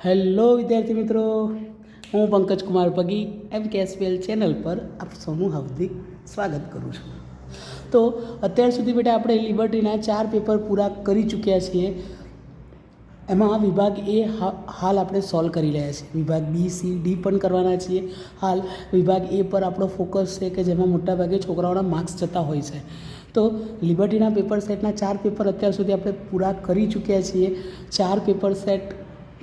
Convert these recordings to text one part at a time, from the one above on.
Hello વિદ્યાર્થી મિત્રો, હું પંકજ કુમાર પગી MKSPL ચેનલ પર આપ સૌનું હાર્દિક સ્વાગત કરું છું. તો અત્યાર સુધી બેટા આપણે લિબર્ટીના 4 પેપર પૂરા કરી ચૂક્યા છીએ. એમાં વિભાગ એ હાલ આપણે સોલ્વ કરી રહ્યા છીએ. વિભાગ બી, સી, ડી પણ કરવાના છીએ. હાલ વિભાગ એ પર આપણો ફોકસ છે કે જેમાં મોટાભાગે છોકરાઓના માર્ક્સ જતા હોય છે. તો લિબર્ટીના પેપર સેટના 4 પેપર અત્યાર સુધી આપણે પૂરા કરી ચૂક્યા છીએ. 4 પેપર સેટ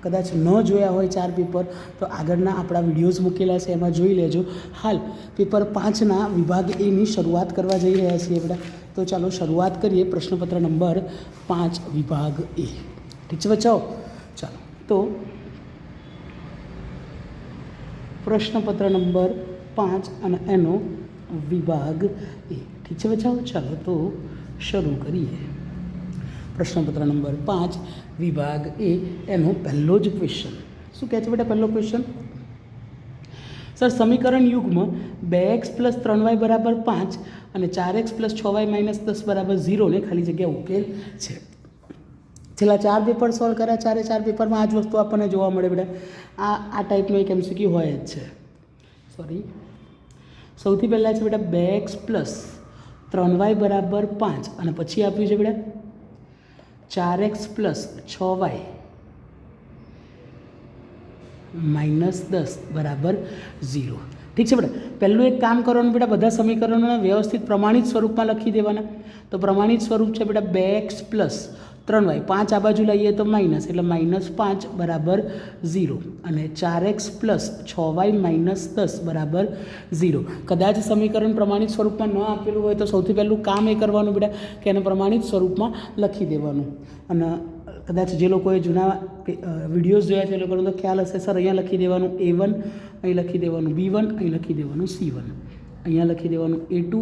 કદાચ ન જોયા હોય 4 પેપર તો આગળના આપણા વિડીયોઝ મૂકેલા છે, એમાં જોઈ લેજો. હાલ પેપર 5ના વિભાગ એની શરૂઆત કરવા જઈ રહ્યા છીએ બધા. તો ચાલો શરૂઆત કરીએ. પ્રશ્નપત્ર નંબર 5 વિભાગ એ. ઠીક છે બચ્ચાઓ? ચાલો તો પ્રશ્નપત્ર નંબર 5 અને એનો વિભાગ એ. ઠીક છે બચ્ચાઓ? ચાલો તો શરૂ કરીએ. પ્રશ્નપત્ર નંબર 5 વિભાગ એ એનો પહેલો જ ક્વેશ્ચન. શું કહે છે બેટા પહેલો ક્વેશ્ચન? સર, સમીકરણ યુગ્મ 2x + 3y = 5 અને 4x + 6y - 10 = 0 ને ખાલી જગ્યા ઉકેલ છે. છેલ્લા 4 પેપર સોલ્વ કર્યા. 4 પેપરમાં આ જ વસ્તુ આપણને જોવા મળે બેટા. આ ટાઈપનો એક MCQ હોય જ છે. સૌથી પહેલાં છે બેટા 2x + 3y = 5 અને પછી આપ્યું છે બેટા 4x + 6y - 10 = 0. ઠીક છે બેટા? પહેલું એક કામ કરવાનું બેટા, બધા સમીકરણોને વ્યવસ્થિત પ્રમાણિત સ્વરૂપમાં લખી દેવાના. તો પ્રમાણિત સ્વરૂપ છે બેટા 2x + 3y, 5 આ બાજુ લઈએ તો માઇનસ, એટલે -5 = 0 અને 4x + 6y - 10 = 0. કદાચ સમીકરણ પ્રમાણિત સ્વરૂપમાં ન આપેલું હોય તો સૌથી પહેલું કામ એ કરવાનું બેટા કે એને પ્રમાણિત સ્વરૂપમાં લખી દેવાનું. અને કદાચ જે લોકોએ જૂના વિડીયોઝ જોયા છે એ લોકોને તો ખ્યાલ હશે. સર, અહીંયા લખી દેવાનું A1, અહીં લખી દેવાનું B1, અહીં લખી દેવાનું C1, અહીંયા લખી દેવાનું A2,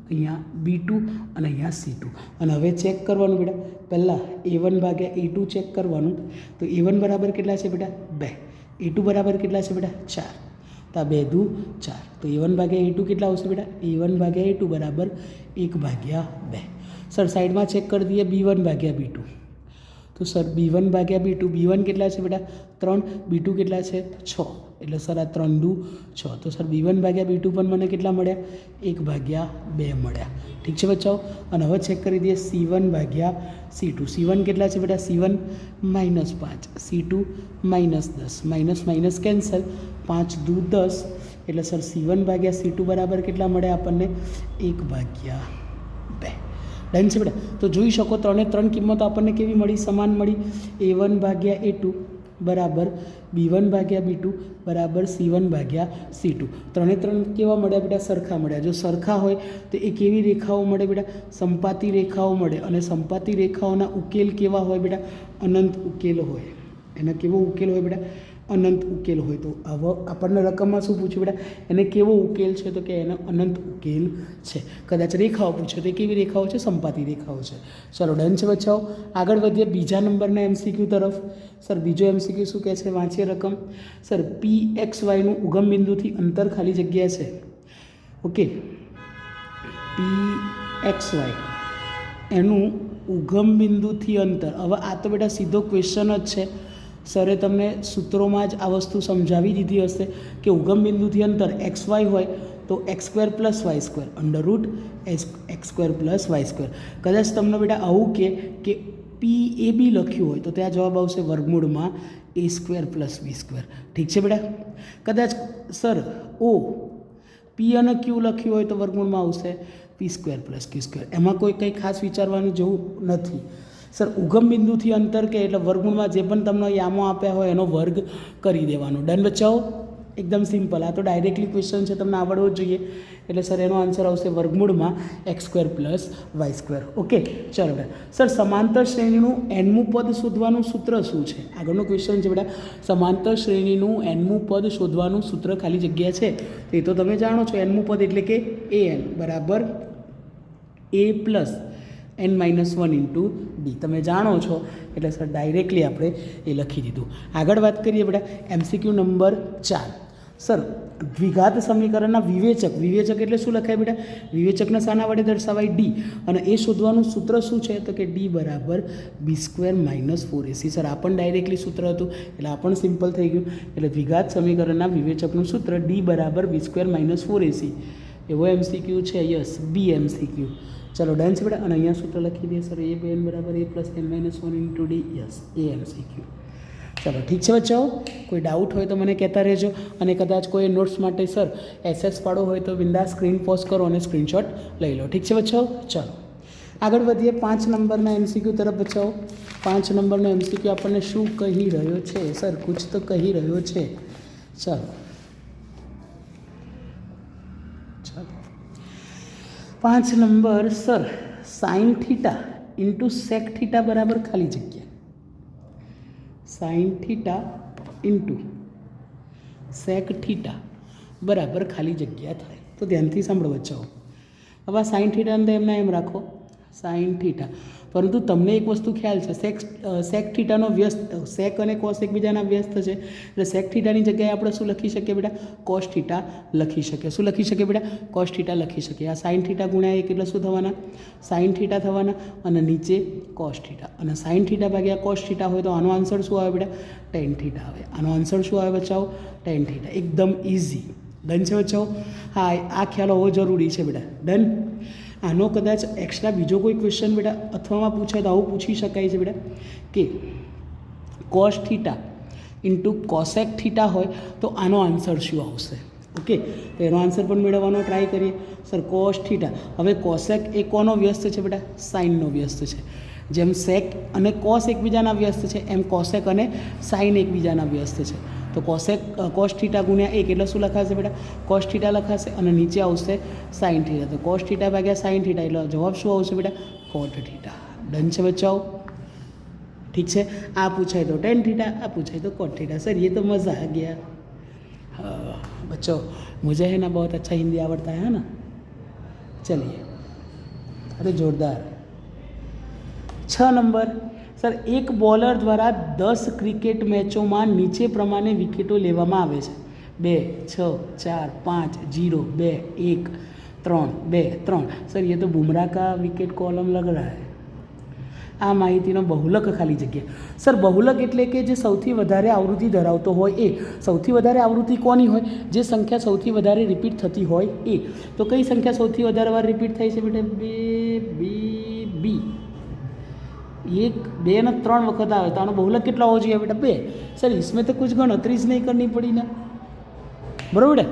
અહીંયા B2 અને અહીંયા C2. અને હવે ચેક કરવાનું બેટા. પહેલાં A1/A2 ચેક કરવાનું. તો A1 બરાબર કેટલા છે બેટા? 2. A2 બરાબર કેટલા છે બેટા? 4. તો આ 2 દુ 4. તો A1/A2 કેટલા આવશે બેટા? A1/A2 બરાબર 1/2. સર, સાઈડમાં ચેક કરી દઈએ B1/B2. તો સર B1/B2, B1 કેટલા છે બેટા? 3, B2 કેટલા છે? 6. એટલે સર આ 3 દુ 6. તો સર B1/B2 પણ મને કેટલા મળ્યા? 1/2 મળ્યા. ઠીક છે બચ્ચાઓ? અને હવે ચેક કરી દઈએ C1/C2. C1 કેટલા છે બેટા? C1 -5, C2 -10, માઇનસ કેન્સલ, 5 દુ 10. એટલે સર C1/C2 બરાબર કેટલા મળ્યા આપણને? 1/2. ડન છે બેટા? તો જોઈ શકો 3 કિંમતો આપણને કેવી મળી? સમાન મળી. A1/A2 બરાબર B1/B2 બરાબર C1/C2. 3 કેવા મળ્યા બેટા? સરખા મળ્યા. જો સરખા હોય તો એ કેવી રેખાઓ મળે બેટા? સંપાતી રેખાઓ મળે. અને સંપાતી રેખાઓના ઉકેલ કેવા હોય બેટા? અનંત ઉકેલ હોય. એનો કેવો ઉકેલ હોય બેટા? અનંત ઉકેલ હોય. તો આવો આપણને રકમમાં શું પૂછ્યું બેટા? એને કેવો ઉકેલ છે? તો કે એનો અનંત ઉકેલ છે. કદાચ રેખાઓ પૂછે તો એ કેવી રેખાઓ છે? સંપાતી રેખાઓ છે. ચલો ડન છે બચ્ચાઓ? આગળ વધીએ બીજા નંબરના MCQ તરફ. સર, બીજો MCQ શું કહે છે? વાંચીએ રકમ. સર, PXYનું ઉગમ બિંદુથી અંતર ખાલી જગ્યા છે. ઓકે, PXY એનું ઉગમ બિંદુથી અંતર. હવે આ તો બેટા સીધો ક્વેશ્ચન જ છે. સરે તમને સૂત્રોમાં જ આ વસ્તુ સમજાવી દીધી હશે કે ઉગમ બિંદુથી અંતર XY હોય તો x² + y² √x² + y². કદાચ તમને બેટા આવું કે PAB લખ્યું હોય તો ત્યાં જવાબ આવશે વર્ગમૂળમાં A² + B². ઠીક છે બેટા? કદાચ સર P અને Q લખ્યું હોય તો વર્ગમૂળમાં આવશે P² + Q². એમાં કંઈ ખાસ વિચારવાનું જેવું નથી. સર, ઉગમ બિંદુથી અંતર કે એટલે વર્ગમૂળમાં જે પણ તમને યામો આપ્યા હોય એનો વર્ગ કરી દેવાનો. ડન બચ્ચાઓ? એકદમ સિમ્પલ. આ તો ડાયરેક્ટલી ક્વેશ્ચન છે, તમને આવડવો જ જોઈએ. એટલે સર એનો આન્સર આવશે વર્ગમૂળમાં x² + y². ઓકે, ચાલો બેટા. સર, સમાંતર શ્રેણીનું nમું પદ શોધવાનું સૂત્ર શું છે? આગળનો ક્વેશ્ચન છે બેટા. સમાંતર શ્રેણીનું nમું પદ શોધવાનું સૂત્ર ખાલી જગ્યા છે. તો એ તો તમે જાણો છો. nમું પદ એટલે કે an બરાબર a + n - 1 × d. તમે જાણો છો એટલે સર ડાયરેક્ટલી આપણે એ લખી દીધું. આગળ વાત કરીએ બેટા MCQ નંબર 4. સર, દ્વિઘાત સમીકરણના વિવેચક એટલે શું લખાય બેટા? વિવેચકના શાના વડે દર્શાવાય? ડી. અને એ શોધવાનું સૂત્ર શું છે? તો કે ડી બરાબર B² - 4AC. સર આ પણ ડાયરેક્ટલી સૂત્ર હતું એટલે આ પણ સિમ્પલ થઈ ગયું. એટલે દ્વિઘાત સમીકરણના વિવેચકનું સૂત્ર ડી બરાબર B² - 4AC. એવો MCQ છે? યસ, બી MCQ. ચલો ડન છે બેટા. અને અહીંયા સૂત્ર લખી દઈએ સર, A બરાબર A + n - 1 × D. Yes, A MCQ. ચલો ઠીક છે બચ્ચાઓ, કોઈ ડાઉટ હોય તો મને કહેતા રહેજો. અને કદાચ કોઈ નોટ્સ માટે સર SS પાડો હોય તો બિંદાસ સ્ક્રીન પોઝ કરો અને સ્ક્રીનશોટ લઈ લો. ઠીક છે બચ્ચાઓ? ચલો આગળ વધીએ 5 નંબરના MCQ તરફ બચ્ચાઓ. 5 નંબરનો MCQ આપણને શું કહી રહ્યો છે? સર કુછ તો કહી રહ્યો છે. ચાલો 5 નંબર સર sin θ × sec θ બરાબર ખાલી જગ્યા. sin θ × sec θ બરાબર ખાલી જગ્યા થાય. તો ધ્યાનથી સાંભળો બચ્ચાઓ. હવે sin θ અંદર એમના એમ રાખો sin θ, પરંતુ તમને એક વસ્તુ ખ્યાલ છે, sec θનો વ્યસ્ત, sec અને cos એકબીજાના વ્યસ્ત છે, એટલે sec θની જગ્યાએ આપણે શું લખી શકીએ બેટા? cos θ લખી શકીએ. શું લખી શકીએ બેટા? cos θ લખી શકીએ. આ sin θ × 1 એટલે શું થવાના? sin θ થવાના. અને નીચે cos θ. અને sin θ ભાગ્યા cos θ હોય તો આનો આન્સર શું આવે બેટા? tan θ આવે. આનો આન્સર શું આવે બચ્ચાઓ? tan θ. એકદમ ઇઝી. ડન છે બચ્ચાઓ? હા, આ ખ્યાલ હોવો જરૂરી છે બેટા. ડન. આનો કદાચ એક્સ્ટ્રા બીજો કોઈ ક્વેશ્ચન બેટા અથવામાં પૂછાય તો આવું પૂછી શકાય છે બેટા કે cos θ × cosec θ હોય તો આનો આન્સર શું આવશે? ઓકે, તો એનો આન્સર પણ મેળવવાનો ટ્રાય કરીએ. સર cos θ, હવે cosec એ કોનો વ્યસ્ત છે બેટા? સાઇનનો વ્યસ્ત છે. જેમ sec અને cos એકબીજાના વ્યસ્ત છે એમ cosec અને sin એકબીજાના વ્યસ્ત છે. તો cos θ × 1 એટલે શું લખાશે બેટા? cos θ લખાશે. અને નીચે આવશે sin θ. તો cos θ ભાગ્યા sin θ એટલે જવાબ શું આવશે બેટા? cot θ. ડન છે બચ્ચાઓ? ठीक है. आ पूछा है तो tan थीटा, आ पूछा है तो cot थीटा. सर ये तो मज़ा आ गया. हाँ बच्चों, मुझे है ना बहुत अच्छा हिंदी आवड़ता है ना. चलिए, अरे जोरदार. 6 नंबर. सर एक बॉलर द्वारा 10 क्रिकेट मैचों में नीचे प्रमाणे विकेटों लेवामां आवे छे. 2, 6, 4, 5, 0, 2, 1, 3, 2, 3. सर ये तो बुमराह का विकेट कॉलम लग रहा है. आ माहितीनो बहुलक खाली जग्या. सर बहुलक एटले के जे सौथी वधारे आवृत्ति धरावतो होय ए. सौथी वधारे आवृत्ति कोनी होय? जे संख्या सौथी वधारे रिपीट थती होय ए. तो कई संख्या सौथी वधारे वार रिपीट थाय छे बेटा? 2, B, B. 1, 2 ने 3 वखत आवे तो आनो बहुलक केटलो होवो जोईए बेटा? 2. सर इसमें तो कुछ गणतरी नहीं करनी पड़ी ना, बराबर है?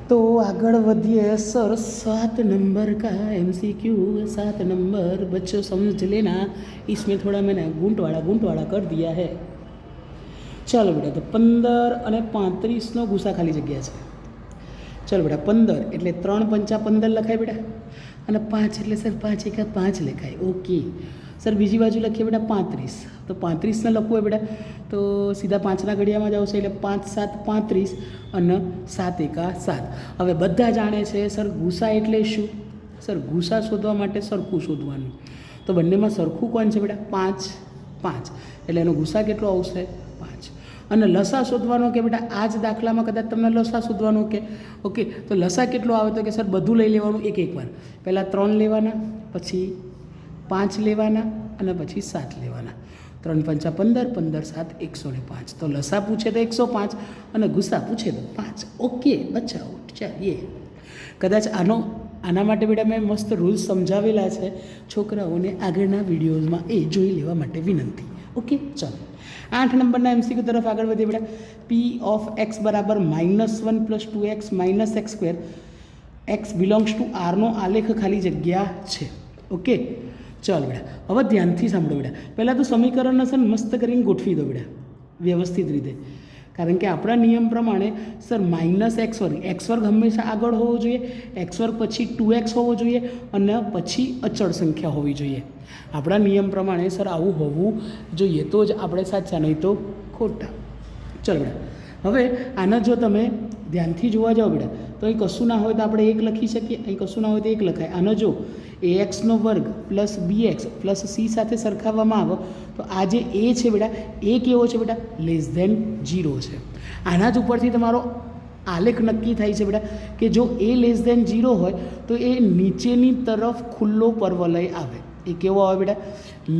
तो आगे बढ़िए सर. 7 नंबर का MCQ. 7 नंबर बच्चों समझ लेना, इसमें थोड़ा मैंने गुंट वाला कर दिया है. चलो बेटा, तो 15 અને 35 गुस्सा खाली जग्या है. चलो बेटा, 15 એટલે 3 पंचा 15 લખાય બેટા, અને 5 એટલે સર 5 એકા 5 લખાય. ઓકે સર, બીજી બાજુ લખીએ બેટા 35. તો 35 ને લખવું હોય બેટા તો સીધા 5ના ઘડિયામાં જ આવશે, એટલે 5 7 35 અને 7 એકા 7. હવે બધા જાણે છે સર ગુસા એટલે શું? સર ગુસા શોધવા માટે સરખું શોધવાનું. તો બંનેમાં સરખું કોણ છે બેટા? 5 5, એટલે એનો ગુસા કેટલો આવશે? 5. અને લસા શોધવાનો કે બેટા આ જ દાખલામાં કદાચ તમને લસા શોધવાનું કે ઓકે, તો લસા કેટલો આવે તો કે સર બધું લઈ લેવાનું એક વાર. પહેલાં 3 લેવાના, પછી 5 લેવાના અને પછી 7 લેવાના. 3 पंचा 15, 15 7 105. तो लसा पूछे तो 105 અને ગુસ્સા પૂછે તો 5. ઓકે બચ્ચાઓ, ચાલીએ. કદાચ આના માટે બેટા મેં મસ્ત રૂલ્સ સમજાવેલા છે છોકરાઓને, આગળના વિડીયોઝમાં એ જોઈ લેવા માટે વિનંતી. ઓકે ચાલો 8 નંબરના MCQ તરફ આગળ વધીએ બેટા. P of x બરાબર -1 + 2x - x². x belongs to R નો આલેખ ખાલી જગ્યા છે. ઓકે ચાલો બેટા, હવે ધ્યાનથી સાંભળો બેટા. પહેલાં તો સમીકરણને સર મસ્ત કરીને ગોઠવી દો બેટા વ્યવસ્થિત રીતે, કારણ કે આપણા નિયમ પ્રમાણે સર -x², હંમેશા આગળ હોવો જોઈએ, x² પછી 2x હોવો જોઈએ અને પછી અચળ સંખ્યા હોવી જોઈએ. આપણા નિયમ પ્રમાણે સર આવું હોવું જોઈએ, તો જ આપણે સાચા, નહીં તો ખોટા. ચલો બેટા, હવે આના જો તમે ધ્યાનથી જોવા જાઓ બેટા તો અહીં કશું ના હોય તો આપણે 1 લખી શકીએ, અહીં કશું ના હોય તો 1 લખાય. આનો જો ax² plus bx plus c સાથે સરખાવવામાં આવે તો આ જે a છે બેટા એ કેવો છે બેટા <0 છે. આના જ ઉપરથી તમારો આલેખ નક્કી થાય છે બેટા કે જો a <0 હોય તો એ નીચેની તરફ ખુલ્લો પરવલય આવે. એ કેવો આવે બેટા?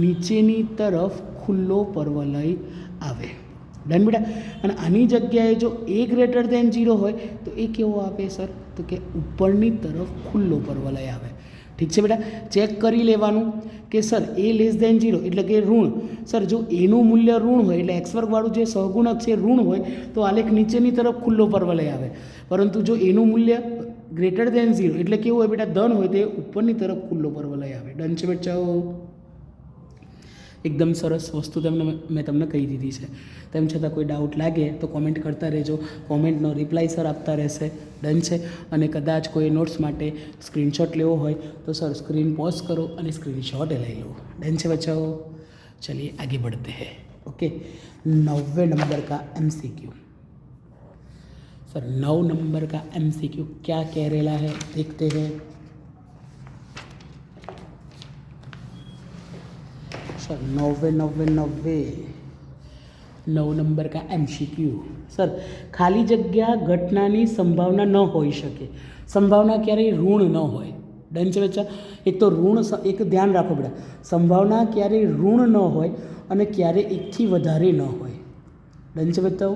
નીચેની તરફ ખુલ્લો પરવલય આવે. ડન બેટા. અને આની જગ્યાએ જો a <0 હોય તો એ કેવો આપે સર? તો કે ઉપરની તરફ ખુલ્લો પરવલય આવે. ઠીક છે બેટા. ચેક કરી લેવાનું કે સર a <0 એટલે કે ઋણ. સર જો એનું મૂલ્ય ઋણ હોય એટલે x² વાળું જે સહગુણક છે ઋણ હોય તો આલેખ નીચેની તરફ ખુલ્લો પરવલય આવે. પરંતુ જો એનું મૂલ્ય <0 એટલે કેવું હોય બેટા? ધન હોય તો એ ઉપરની તરફ ખુલ્લો પરવલય આવે. ડન છે બેટાઓ? એકદમ સરસ વસ્તુ મેં તમને કહી દીધી છે. તેમ છતાં કોઈ ડાઉટ લાગે તો કોમેન્ટ કરતા રહેજો. કોમેન્ટનો રિપ્લાય સર આપતા રહેશે. ડન છે? અને કદાચ કોઈ નોટ્સ માટે સ્ક્રીનશોટ લેવો હોય તો સર સ્ક્રીન પોઝ કરો અને સ્ક્રીનશॉट લઈ लो. डन છે बच्चों? चलिए आगे बढ़ते हैं. ओके, 90 नंबर का MCQ. सर 9 नंबर का MCQ क्या कह रहा है देखते हैं. सर 9 नंबर का MCQ. सर खाली जग्या घटनाની સંભાવના ન હોઈ શકે. સંભાવના ક્યારેય ઋણ ન હોય. ડન છે બચ્ચા? એક તો ઋણ, એક ધ્યાન રાખો બેટા, સંભાવના ક્યારેય ઋણ ન હોય અને ક્યારે એકથી વધારે ન હોય. ડન છે બતાવો.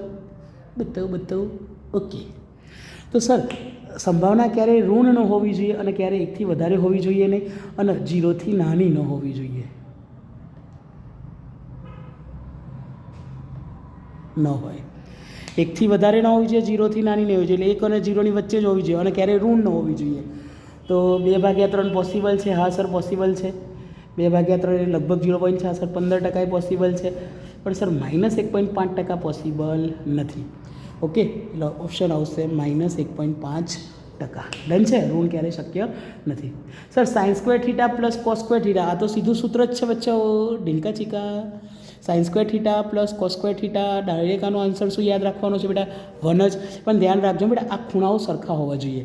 ઓકે, તો સર સંભાવના ક્યારેય ઋણ ન હોવી જોઈએ અને ક્યારે એકથી વધારે હોવી જોઈએ નહીં, અને 0થી નાની ન હોવી જોઈએ. ન હોય. એકથી વધારે ન હોવી જોઈએ, 0થી નાની નહીં હોવી જોઈએ, એટલે 1 અને 0ની વચ્ચે જ હોવી જોઈએ અને ક્યારેય ઋણ ન હોવી જોઈએ. તો 2/3 પોસિબલ છે? હા સર પોસિબલ છે. 2/3 એ લગભગ 0.6. હા સર 15% એ પોસિબલ છે. પણ સર -1.5% પોસિબલ નથી. ઓકે, એટલે ઓપ્શન આવશે -1.5%. ડન છે? ઋણ ક્યારેય શક્ય નથી. સર sin² પ્લસ cos², આ તો સીધું સૂત્ર જ છે બચ્ચો. ડીંકા ચીકા. sin² પ્લસ cos², ડાયરેક્ટ આનો આન્સર શું યાદ રાખવાનો છે બેટા? 1 જ. પણ ધ્યાન રાખજો બેટા, આ ખૂણાઓ સરખા હોવા જોઈએ.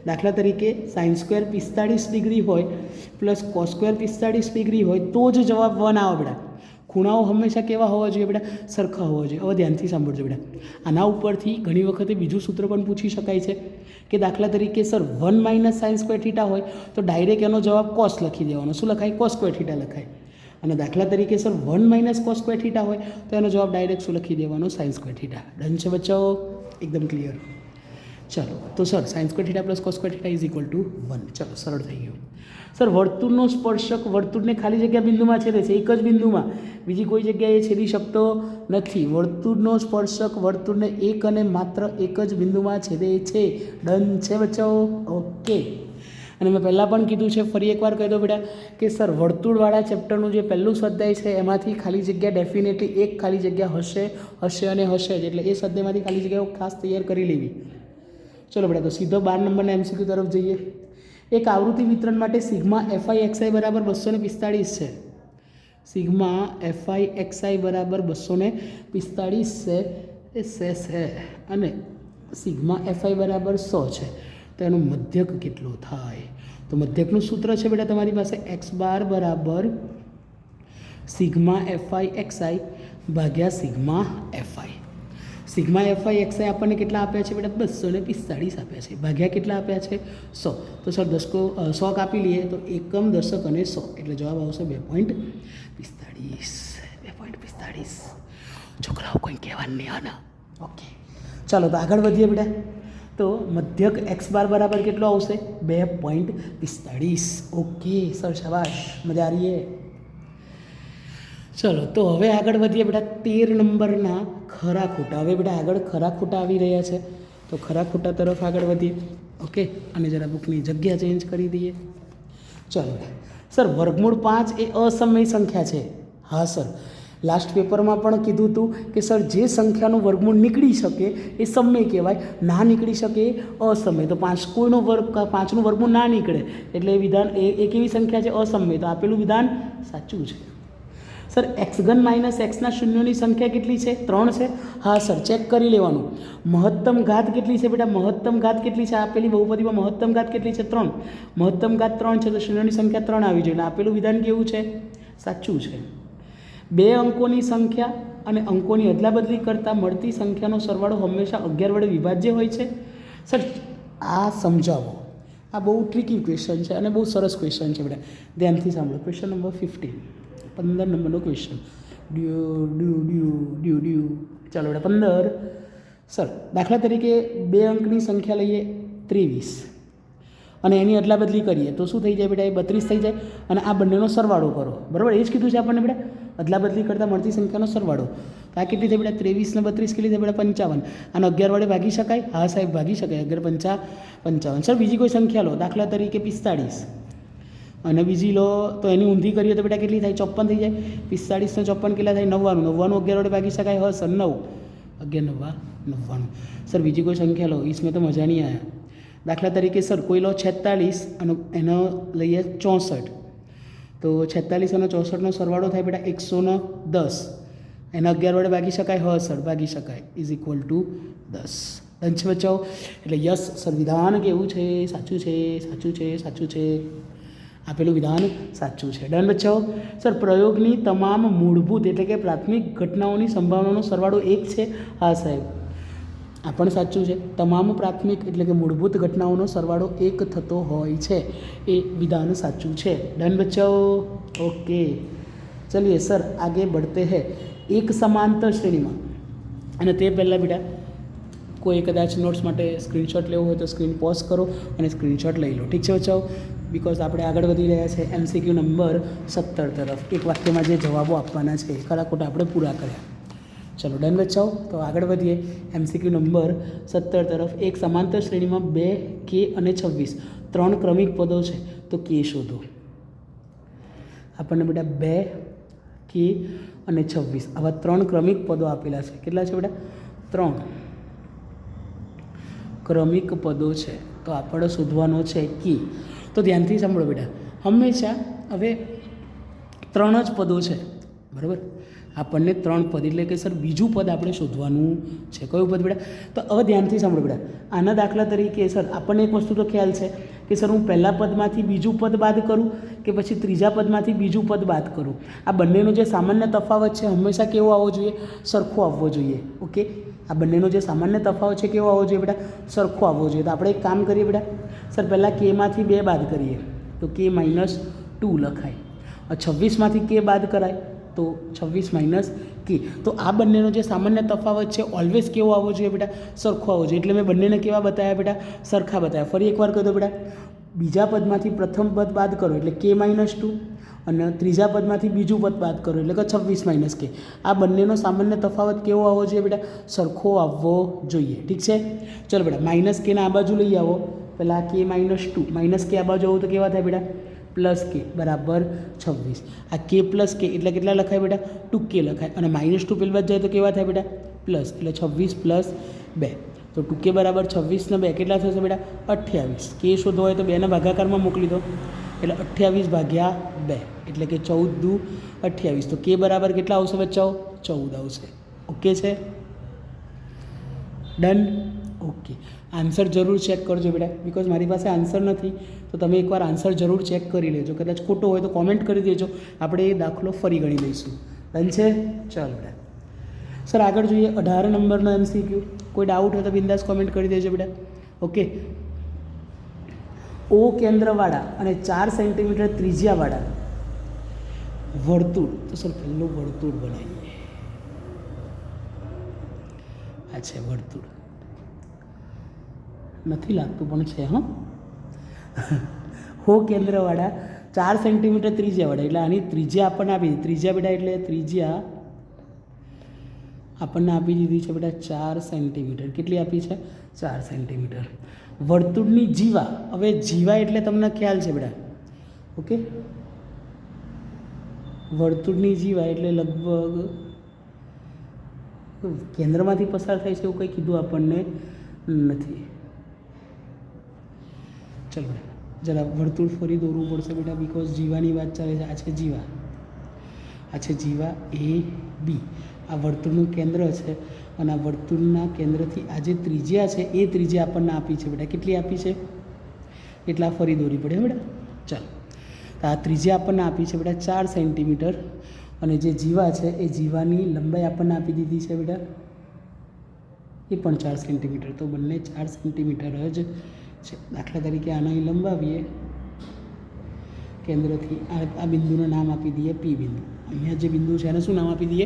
દાખલા તરીકે sin² 45 ડિગ્રી હોય પ્લસ cos² 45 ડિગ્રી હોય તો જ જવાબ 1 આવે બેટા. ખૂણાઓ હંમેશા કેવા હોવા જોઈએ બેટા? સરખા હોવા જોઈએ. હવે ધ્યાનથી સાંભળજો બેટા. આના ઉપરથી ઘણી વખતે બીજું સૂત્ર પણ પૂછી શકાય છે કે દાખલા તરીકે સર 1 - sin² હોય તો ડાયરેક્ટ એનો જવાબ cos લખી દેવાનો. શું લખાય? cos² લખાય. અને દાખલા તરીકે સર 1 - cos² હોય તો એનો જવાબ ડાયરેક્ટ શું લખી દેવાનો? sin². ડન છે બચ્ચાઓ? એકદમ ક્લિયર. ચલો, તો સર sin² પ્લસ cos² = 1. ચલો, સરળ થઈ ગયું. સર વર્તુળનો સ્પર્શક વર્તુળને ખાલી જગ્યા બિંદુમાં છેદે છે, એક જ બિંદુમાં, બીજી કોઈ જગ્યાએ છેદી શકતો નથી. વર્તુળનો સ્પર્શક વર્તુળને એક અને માત્ર એક જ બિંદુમાં છેદે છે. ડન છે બચ્ચાઓ? ઓકે. અને મેં પહેલાં પણ કીધું છે, ફરી એકવાર કહી દો બેટા કે સર વર્તુળવાળા ચેપ્ટરનું જે પહેલું સ્વાધ્યાય છે એમાંથી ખાલી જગ્યા ડેફિનેટલી એક ખાલી જગ્યા હશે અને હશે જ. એટલે એ સ્વાધ્યાયમાંથી ખાલી જગ્યાઓ ખાસ તૈયાર કરી લેવી. ચલો બેટા, તો સીધો 12 નંબરના MCQ તરફ જઈએ. એક આવૃત્તિ વિતરણ માટે સિગ્મા FI/XI બરાબર 245 છે. સિગ્મા FI/XI બરાબર 245 છે, એ શેષ છે. અને સિગ્મા FI બરાબર 100 છે. તો એનું મધ્યક કેટલું થાય? તો મધ્યકનું સૂત્ર છે બેટા તમારી પાસે x બાર બરાબર સિગ્મા FI/XI ભાગ્યા સિગ્મા FI. સિગ્મા FI/XI આપણને કેટલા આપ્યા છે બેટા? 245 આપ્યા છે. ભાગ્યા કેટલા આપ્યા છે? 100. તો સર 100 કાપી લઈએ તો એકમ, દશક અને 100 એટલે જવાબ આવશે 2.45. છોકરાઓ કોઈ કહેવાનું નહીં. હા, ઓકે. ચાલો, તો આગળ વધીએ બેટા. તો મધ્યક x બાર બરાબર કેટલો આવશે? 2.45. ઓકે સર, શાબાશ, મજા આ રહી હે. ચલો, તો હવે આગળ વધીએ બેટા 13 નંબરના ખરા ખોટા. હવે બેટા આગળ ખરા ખોટા આવી રહ્યા છે, તો ખરા ખોટા તરફ આગળ વધીએ. ઓકે, અને જરા બુકની જગ્યા ચેન્જ કરી દઈએ. ચલો સર, વર્ગમૂળ 5 એ અસમય સંખ્યા છે. હા સર, લાસ્ટ પેપરમાં પણ કીધું હતું કે સર જે સંખ્યાનું વર્ગમૂળ નીકળી શકે એ સમય કહેવાય, ના નીકળી શકે એ અસમય. તો 5નું વર્ગમૂળ ના નીકળે એટલે એ વિધાન એ કેવી સંખ્યા છે? અસમય. તો આપેલું વિધાન સાચું છે. સર એક્સ ઘન માઇનસ એક્સના શૂન્યોની સંખ્યા કેટલી છે? 3 છે. હા સર, ચેક કરી લેવાનું. મહત્તમ ઘાત કેટલી છે બેટા? મહત્તમ ઘાત કેટલી છે? આપેલી બહુપદીમાં મહત્તમ ઘાત કેટલી છે? 3. મહત્તમ ઘાત 3 છે તો શૂન્યોની સંખ્યા 3 આવી જોઈએ. આપેલું વિધાન કેવું છે? સાચું છે. 2 અંકોની સંખ્યા અને અંકોની અદલાબદલી કરતાં મળતી સંખ્યાનો સરવાળો હંમેશા 11 વડે વિભાજ્ય હોય છે. સર આ સમજાવો. આ બહુ ટ્રિકી ક્વેશ્ચન છે અને બહુ સરસ ક્વેશ્ચન છે બેટા. ધ્યાનથી સાંભળો. ક્વેશ્ચન નંબર 15, 15 નંબરનો ક્વેશ્ચન. ચાલો બેટા 15. સર દાખલા તરીકે 2 અંકની સંખ્યા લઈએ 23 અને એની અદલાબદલી કરીએ તો શું થઈ જાય બેટા? એ 32 થઈ જાય. અને આ બંનેનો સરવાળો કરો. બરાબર, એ જ કીધું છે આપણને બેટા. અદલાબદલી કરતાં મળતી સંખ્યાનો સરવાળો. તો આ કેટલી થઈ બેટા? 23 ને 32 કેટલી થઈ બેટા? 55. અને 11 વડે ભાગી શકાય? હા સાહેબ, ભાગી શકાય. 11 × 5 = 55. સર બીજી કોઈ સંખ્યા લો, દાખલા તરીકે 45 અને બીજી લો તો એની ઊંધી કરીએ તો બેટા કેટલી થાય? 54 થઈ જાય. 45 ને 54 કેટલા થાય? 99. 99 11 વડે ભાગી શકાય? હા સર, 9. 11 × 9 = 99. સર બીજી કોઈ સંખ્યા લો. इसमें તો મજા નહીં આયા. દાખલા તરીકે સર કોઈ લો 46 અને એનો લઈએ 64. તો 46 અને 64નો સરવાળો થાય બેટા 110. એને 11 વડે ભાગી શકાય? હા સર, ભાગી શકાય. = 10. ડન છે બચ્ચાઓ? એટલે યસ સર, વિધાન કેવું છે? સાચું છે, સાચું છે, સાચું છે. આપેલું વિધાન સાચું છે. ડન બચ્ચાઓ? સર પ્રયોગની તમામ મૂળભૂત એટલે કે પ્રાથમિક ઘટનાઓની સંભાવનાનો સરવાળો 1 છે. હા સાહેબ, આ પણ સાચું છે. તમામ પ્રાથમિક એટલે કે મૂળભૂત ઘટનાઓનો સરવાળો 1 થતો હોય છે. એ વિધાન સાચું છે. ડન બચ્ચાઓ? ઓકે, ચલિए સર આગે बढ़ते हैं. એક સમાંતર શ્રેણીમાં, અને તે પહેલાં બેટા કોઈ કદાચ નોટ્સ માટે સ્ક્રીનશોટ લેવો હોય તો સ્ક્રીન પોઝ કરો અને સ્ક્રીનશોટ લઈ લો. ઠીક છે બચ્ચાઓ? બિકોઝ આપણે આગળ વધી રહ્યા છે MCQ નંબર 17 તરફ. એક વાક્યમાં જે જવાબો આપવાના છે ખરા ખોટા આપણે પૂરા કર્યા. ચલો ડન બચ્ચાઓ? તો આગળ વધીએ MCQ નંબર 17 તરફ. એક સમાંતર શ્રેણીમાં 2 K અને 26 3 ક્રમિક પદો છે તો K શોધો. આપણને બેટા 2 K અને 26 આવા 3 ક્રમિક પદો આપેલા છે. કેટલા છે બેટા? 3 ક્રમિક પદો છે. તો આપણે શોધવાનો છે K. તો ધ્યાનથી સાંભળો બેટા. હંમેશા હવે 3 જ પદો છે, બરાબર? આપણને 3 પદ એટલે કે સર બીજું પદ આપણે શોધવાનું છે. કયું પદ બેટા? તો હવે ધ્યાનથી સાંભળો બેટા. આના દાખલા તરીકે સર આપણને એક વસ્તુ તો ખ્યાલ છે કે સર હું પહેલા પદમાંથી બીજું પદ બાદ કરું કે પછી ત્રીજા પદમાંથી બીજું પદ બાદ કરું. આ બંનેનો જે સામાન્ય તફાવત છે હંમેશા કેવો આવવો જોઈએ? સરખો આવવો જોઈએ. ઓકે, આ બંનેનો જે સામાન્ય તફાવત છે કેવો આવવો જોઈએ બેટા? સરખો આવવો જોઈએ. તો આપણે એક કામ કરીએ બેટા. સર પહેલાં Kમાંથી 2 બાદ કરીએ તો K - 2 લખાય. 26માંથી K બાદ કરાય તો 26 - K. તો આ બંનેનો જે સામાન્ય તફાવત છે ઓલવેઝ કેવો આવવો જોઈએ બેટા? સરખો આવવો જોઈએ. એટલે મેં બંનેને કેવા બતાવ્યા બેટા? સરખા બતાવ્યા. ફરી એકવાર કહી દો બેટા. બીજા પદમાંથી પ્રથમ પદ બાદ કરો એટલે K - 2 અને ત્રીજા પદમાંથી બીજું પદ બાદ કરો એટલે કે 26 - K. આ બંનેનો સામાન્ય તફાવત કેવો આવવો જોઈએ બેટા? સરખો આવવો જોઈએ. ઠીક છે? ચલો બેટા, -K આ બાજુ લઈ આવો. પહેલાં K - 2 -K આ બાજુ આવો તો કેવા થાય બેટા? +K બરાબર 26. આ K + K એટલે કેટલા લખાય બેટા? 2K લખાય. અને -2 પેલી બાજુ જાય તો કેવા થાય બેટા? પ્લસ. એટલે 26 + 2. તો 2K બરાબર 26 ને 2 કેટલા થશે બેટા? 28. K શોધવો હોય તો 2 ભાગાકારમાં મોકલી દો એટલે 28/2 એટલે કે 14 × 28. તો K બરાબર કેટલા આવશે બચ્ચાઓ? 14 આવશે. ઓકે છે? ડન? ઓકે. આન્સર જરૂર ચેક કરજો બેટા, બિકોઝ મારી પાસે આન્સર નથી. તો તમે એકવાર આન્સર જરૂર ચેક કરી લેજો. કદાચ ખોટો હોય તો કોમેન્ટ કરી દેજો, આપણે એ દાખલો ફરી ગણી લઈશું. ડન છે? ચાલો બેટા. સર આગળ જોઈએ 18 નંબરનો MCQ. કોઈ ડાઉટ હોય તો બિંદાસ કોમેન્ટ કરી દેજો બેટા. ઓકે. O કેન્દ્રવાળા અને 4 સેન્ટીમીટર ત્રિજ્યાવાળા વર્તુળ. તો સર પહેલું વર્તુળ બનાવીએ. આ છે વર્તુળ. નથી લાગતું પણ છે. હા, O કેન્દ્રવાળા 4 સેન્ટીમીટર ત્રિજ્યાવાળા. એટલે આની ત્રિજ્યા આપણને આપી દીધી. ત્રિજ્યા બેટા એટલે ત્રિજ્યા આપણને આપી દીધી છે બેટા 4 સેન્ટીમીટર. કેટલી આપી છે? 4 સેન્ટીમીટર. વર્તુળની જીવા. હવે જીવા એટલે તમને ખ્યાલ છે બેટા. ઓકે, વર્તુળની જીવા એટલે લગભગ કેન્દ્રમાંથી પસાર થાય છે એવું કંઈ કીધું આપણને નથી. ચલો જરા વર્તુળ ફરી દોરવું પડશે બેટા, બિકોઝ જીવાની વાત ચાલે છે. આ છે જીવા. આ છે જીવા એ બી, આ વર્તુળનું કેન્દ્ર છે અને આ વર્તુળના કેન્દ્રથી આ જે ત્રિજ્યા છે એ ત્રિજ્યા આપણને આપી છે બેટા. કેટલી આપી છે? એટલા ફરી દોરી પડે બેટા. ચાલો, તો આ ત્રિજ્યા આપણને આપી છે બેટા 4 સેન્ટીમીટર અને જે જીવા છે એ જીવાની લંબાઈ આપણને આપી દીધી છે બેટા એ પણ 4 સેન્ટીમીટર. તો બંને 4 સેન્ટીમીટર જ છે. દાખલા તરીકે આને અહીં લંબાવીએ કેન્દ્રથી, આ બિંદુનું નામ આપી દઈએ પી બિંદુ. અહીંયા જે બિંદુ છે એને શું નામ આપી દઈએ?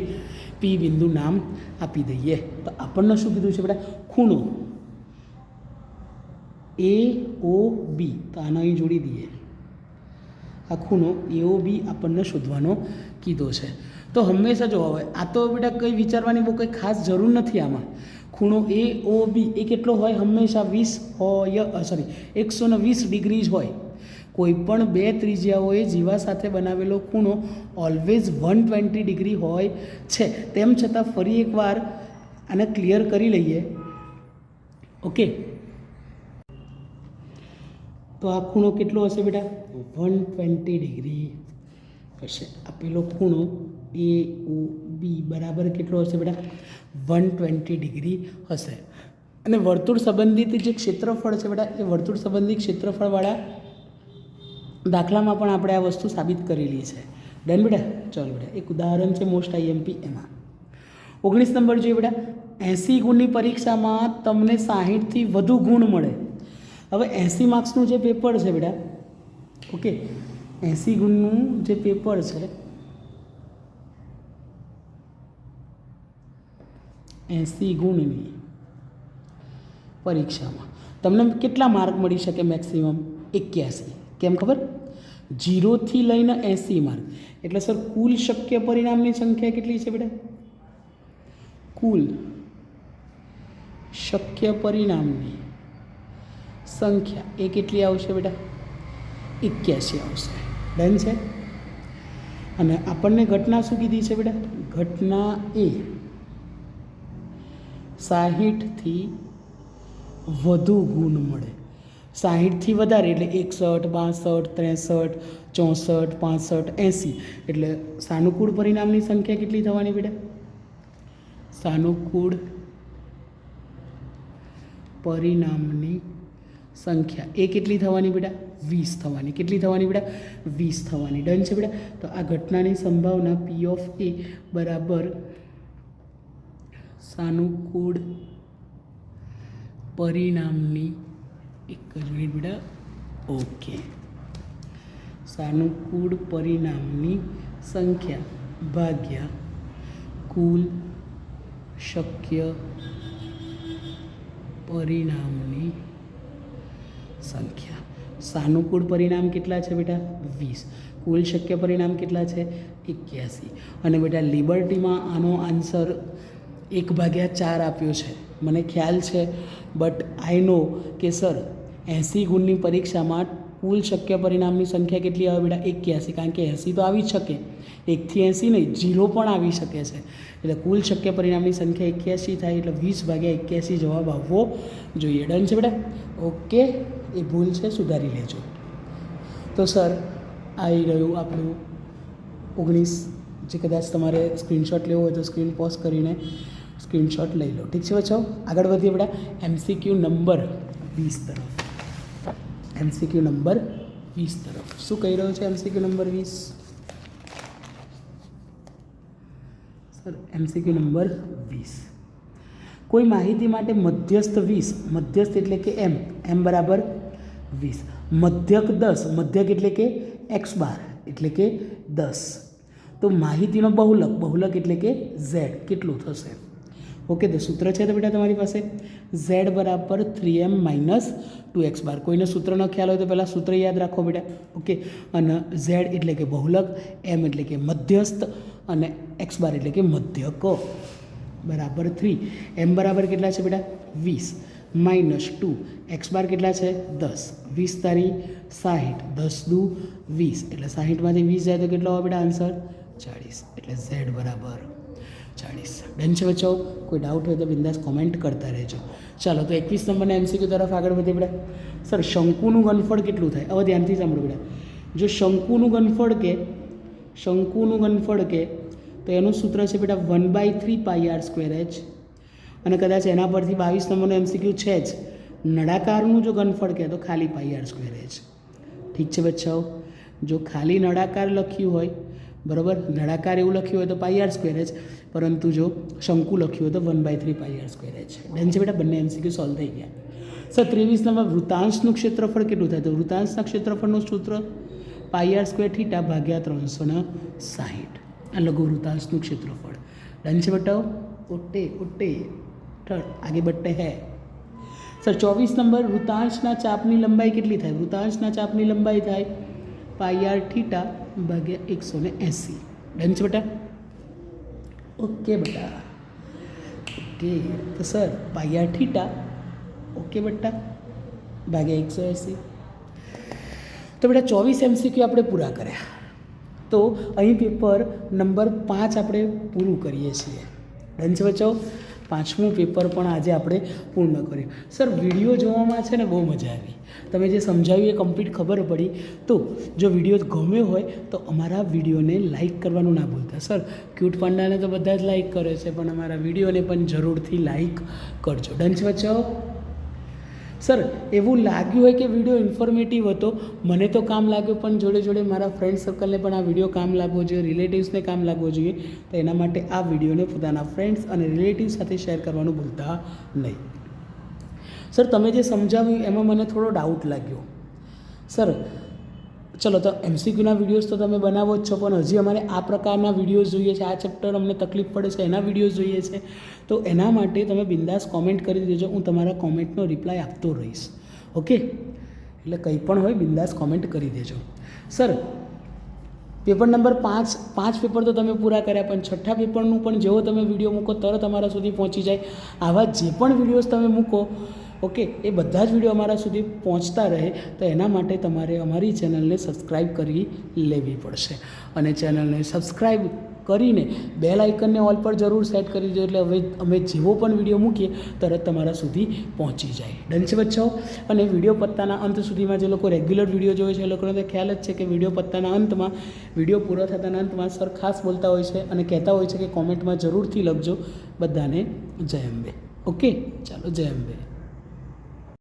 પી બિંદુ નામ આપી દઈએ. તો આપણને શું કીધું છે બેટા? ખૂણો એ ઓ બી. તો આને અહીં જોડી દઈએ. આ ખૂણો એઓ બી આપણને શોધવાનો કીધો છે. તો હંમેશા જો હવે આ તો બેટા કંઈ વિચારવાની બહુ કંઈ ખાસ જરૂર નથી આમાં. ખૂણો એ ઓ બી એ કેટલો હોય? હંમેશા 120 ડિગ્રી જ હોય. કોઈ પણ બે ત્રિજ્યાઓએ જીવા સાથે બનાવેલો ખૂણો ઓલવેઝ 120 ડિગ્રી હોય છે. તેમ છતાં ફરી એકવાર આને ક્લિયર કરી લઈએ. ઓકે, તો આ ખૂણો કેટલો હશે બેટા? 120 ડિગ્રી હશે. આપેલો ખૂણો એ ઓ બી બરાબર કેટલો હશે બેટા? 120 ડિગ્રી હશે. અને વર્તુળ સંબંધિત જે ક્ષેત્રફળ છે બેટા એ વર્તુળ સંબંધિત ક્ષેત્રફળવાળા દાખલામાં પણ આપણે આ વસ્તુ સાબિત કરેલી છે. ડન બેટા. ચાલો બેટા, એક ઉદાહરણ છે મોસ્ટ આઈએમપી એમાં 19 નંબર જોઈએ બેટા. 80 ગુણની પરીક્ષામાં તમને 60થી વધુ ગુણ મળે. હવે 80 માર્ક્સનું જે પેપર છે બેટા, ઓકે, 80 ગુણનું જે પેપર છે, 80 ગુણની પરીક્ષામાં તમને કેટલા માર્ક મળી શકે? મેક્સિમમ 81. કેમ ખબર? 0 થી લઈને 80 માર્ક. એટલે સર કુલ શક્ય પરિણામની સંખ્યા કેટલી છે બેટા? કુલ શક્ય પરિણામની સંખ્યા એ કેટલી આવશે બેટા? 81 આવશે. ડન છે. અને આપણને ઘટના શું કીધી છે બેટા? ઘટના એ 60થી વધુ ગુણ મળે. 60થી વધારે એટલે 61, 62, 63, 64, 65, 80. એટલે સાનુકૂળ પરિણામની સંખ્યા કેટલી થવાની બેટા? સાનુકૂળ પરિણામની સંખ્યા એ કેટલી થવાની બેટા? 20 થવાની. કેટલી થવાની બેટા? 20 થવાની. ડન છે બેટા. તો આ ઘટનાની સંભાવના પી ઓફ એ બરાબર સાનુકૂળ પરિણામની, એક જ મિનિટ બેટા, ઓકે, સાનુકૂળ પરિણામની સંખ્યા ભાગ્યા કુલ શક્ય પરિણામની સંખ્યા. સાનુકૂળ પરિણામ કેટલા છે બેટા? 20. કુલ શક્ય પરિણામ કેટલા છે? 81. અને બેટા લિબર્ટીમાં આનો આન્સર 1/4 આપ્યો છે. મને ખ્યાલ છે, બટ આઈ નો કે સર 80 ગુણની પરીક્ષામાં કુલ શક્ય પરિણામની સંખ્યા કેટલી આવે બેટા? 81. કારણ કે 80 તો આવી જ શકે, 1થી 80 નહીં, 0 પણ આવી શકે છે. એટલે કુલ શક્ય પરિણામની સંખ્યા 81 થાય. એટલે 20/81 જવાબ આવવો જોઈએ. ડન છે બેટા. ઓકે, એ ભૂલ છે, સુધારી લેજો. તો સર આવી રહ્યું આપણું 19. જે કદાચ તમારે સ્ક્રીનશોટ લેવો હોય તો સ્ક્રીન પોઝ કરીને સ્ક્રીનશોટ લઈ લો. ઠીક છે બચ્ચો, આગળ વધીએ બેટા એમસીક્યુ નંબર 20 તરફ. એમસીક્યુ નંબર 20 તરફ શું કહી રહ્યો છે? MCQ number 20 sir, MCQ number 20. કોઈ માહિતી માટે મધ્યસ્થ 20, મધ્યસ્થ એટલે કે એમ બરાબર 20, મધ્યક 10, મધ્યક એટલે કે x બાર એટલે કે 10. તો માહિતીનો બહુલક એટલે કે z કેટલું થશે? ઓકે, તો સૂત્ર છે તો બેટા તમારી પાસે z બરાબર 3m - 2x બાર. કોઈને સૂત્ર ન ખ્યાલ હોય તો પહેલાં સૂત્ર યાદ રાખો બેટા. ઓકે, અને z એટલે કે બહુલક, m એટલે કે મધ્યસ્થ અને x બાર એટલે કે મધ્યકો બરાબર 3. m બરાબર કેટલા છે બેટા? 20 - 2. x બાર કેટલા છે? 10. 20 તારી 60, 10 દુ 20 એટલે 60માંથી 20 જાય તો કેટલો આવે બેટા આન્સર? 40. એટલે z બરાબર 40. ડન છે બચ્ચો? કોઈ ડાઉટ હોય તો બિંદાસ કોમેન્ટ કરતા રહેજો. ચાલો, તો 21 નંબરના એમસીક્યુ તરફ આગળ વધીએ બેટા. સર, શંકુનું ઘનફળ કેટલું થાય? હવે ધ્યાનથી સાંભળો બેટા. જો શંકુનું ઘનફળ કે શંકુનું ઘનફળ કે તો એનું સૂત્ર છે બેટા 1/3 પાઈ આર સ્ક્વેર એચ, અને કદાચ એના પરથી 22 નંબરનો MCQ છે જ, નળાકારનું જો ઘનફળ કહે તો ખાલી પાઈ આર સ્ક્વેર એચ. ઠીક છે બચ્ચાઓ, જો ખાલી નળાકાર લખ્યું હોય બરાબર, નળાકાર એવું લખ્યું હોય તો પાઈ આર સ્ક્વેર એચ, પરંતુ જો શંકુ લખ્યું હોય તો 1/3 પાઈ આર સ્ક્વેર એચ. ડન છે બેટા, બંને MCQ સોલ્વ થઈ ગયા. સર 23 નંબર વૃતાંશનું ક્ષેત્રફળ કેટલું થાય? તો વૃતાંશના ક્ષેત્રફળનું સૂત્ર પાઈ આર સ્ક્વેર થીટા ભાગ્યા 360. આ લઘુ વૃતાંશનું ક્ષેત્રફળ. ડન છે બટાઓ, ઓટે ઓટે આગે બટ્ટે હે. સર 24 નંબર વૃતાંશના ચાપની લંબાઈ કેટલી થાય? વૃતાંશના ચાપની લંબાઈ થાય પાઈ આર થીટા ભાગ્યા 180. ડન છે બેટા, ઓકે બેટા, ઓકે. તો સર પાઈ આર થીટા ઓકે બેટા ભાગ્યા 180. તો બેટા 24 MCQ આપણે પૂરા કર્યા. તો અહીં પેપર નંબર 5 આપણે પૂરું કરીએ છીએ. ડન છે બચ્ચાઓ, 5મું પેપર પણ આજે આપણે પૂર્ણ કર્યું. સર વિડીયો જોવામાં છે ને બહુ મજા આવી, તમે જે સમજાવ્યું એ કમ્પ્લીટ ખબર પડી. તો જો વિડીયો ગમ્યો હોય તો અમારા વિડીયોને લાઇક કરવાનું ના ભૂલતા. સર ક્યુટ પાંડાને તો બધા જ લાઇક કરે છે, પણ અમારા વિડીયોને પણ જરૂરથી લાઇક કરજો. ડન છે બચ્ચાઓ. સર એવું લાગ્યું હોય કે વિડીયો ઇન્ફોર્મેટિવ હતો, મને તો કામ લાગ્યો, પણ જોડે જોડે મારા ફ્રેન્ડ સર્કલને પણ આ વિડીયો કામ લાગવો જોઈએ, રિલેટિવ્સને કામ લાગવો જોઈએ. તો એના માટે આ વિડીયોને પોતાના ફ્રેન્ડ્સ અને રિલેટિવ્સ સાથે શેર કરવાનું ભૂલતા નહીં. સર તમે જે સમજાવ્યું એમાં મને થોડો ડાઉટ લાગ્યો. સર ચલો, તો MCQના વિડીયોઝ તો તમે બનાવો જ છો, પણ હજી અમારે આ પ્રકારના વિડીયોઝ જોઈએ છે, આ ચેપ્ટર અમને તકલીફ પડે છે એના વિડીયોઝ જોઈએ છે. તો એના માટે તમે બિંદાસ કોમેન્ટ કરી દેજો, હું તમારા કોમેન્ટનો રિપ્લાય આપતો રહીશ. ઓકે, એટલે કંઈ પણ હોય બિંદાસ કોમેન્ટ કરી દેજો. સર પેપર નંબર 5 પેપર તો તમે પૂરા કર્યા, પણ 6થા પેપરનું પણ જેવો તમે વિડીયો મૂકો તરત અમારા સુધી પહોંચી જાય. આવા જે પણ વિડીયોઝ તમે મૂકો ઓકે, એ બધા જ વિડીયો અમારા સુધી પહોંચતા રહે. તો એના માટે તમારે અમારી ચેનલને સબસ્ક્રાઈબ કરી લેવી પડશે, અને ચેનલને સબસ્ક્રાઈબ કરીને બેલ આઇકનને ઓલ પર જરૂર સેટ કરી દો, એટલે હવે અમે જેવો પણ વિડીયો મૂકીએ તરત તમારા સુધી પહોંચી જાય. ડન છે બચ્ચાઓ. અને વિડીયો પત્તાના અંત સુધીમાં જે લોકો રેગ્યુલર વિડીયો જોવે છે એ લોકોને તો ખ્યાલ જ છે કે વિડીયો પત્તાના અંતમાં, વિડીયો પૂરો થતાના અંતમાં સર ખાસ બોલતા હોય છે અને કહેતા હોય છે કે કોમેન્ટમાં જરૂરથી લખજો બધાને જય અંબે. ઓકે, ચાલો જય અંબે.